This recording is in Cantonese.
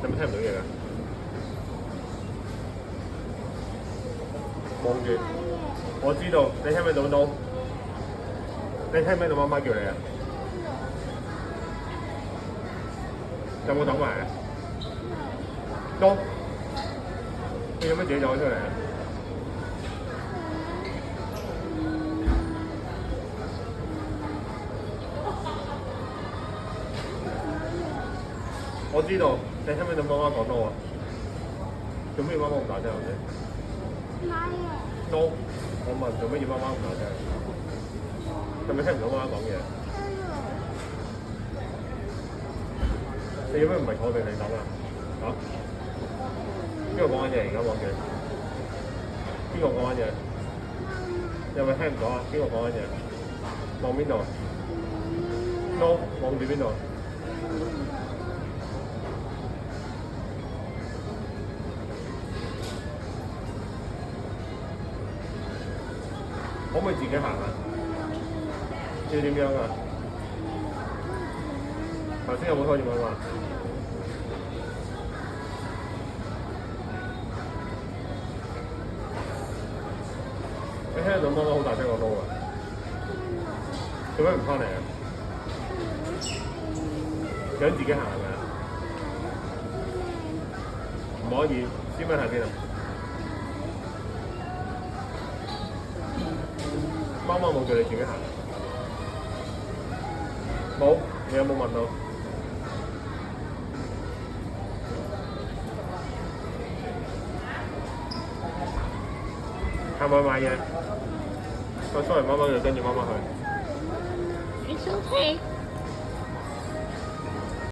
有冇聽唔到嘢㗎？望住，我知道，你聽唔聽到 no？ 你聽唔聽到媽媽叫你啊？有冇等埋啊 ？no？ 你有咩自己走出嚟啊？我知道，你聽唔聽到媽媽講 no 啊？做咩要媽媽咁大聲先 ？no， 我問做咩要媽媽咁大聲？係咪聽唔到媽媽講嘢？你做咩唔係坐定定等啊？嚇？邊個講緊嘢而家望住？邊個講緊嘢？你係咪聽唔到啊？邊個講緊嘢？望邊度 ？no， 望住邊度？可唔可以自己行啊？要點樣啊？頭先有冇拖住媽媽？你聽到媽媽好大聲講 no 啊？做咩唔翻嚟啊？想自己行係咪啊？唔可以，先返喺邊啊？媽媽冇叫你自己行啊？冇，你有冇問到？係咪買嘢？我 sorry，媽媽就跟住媽媽去。It's okay.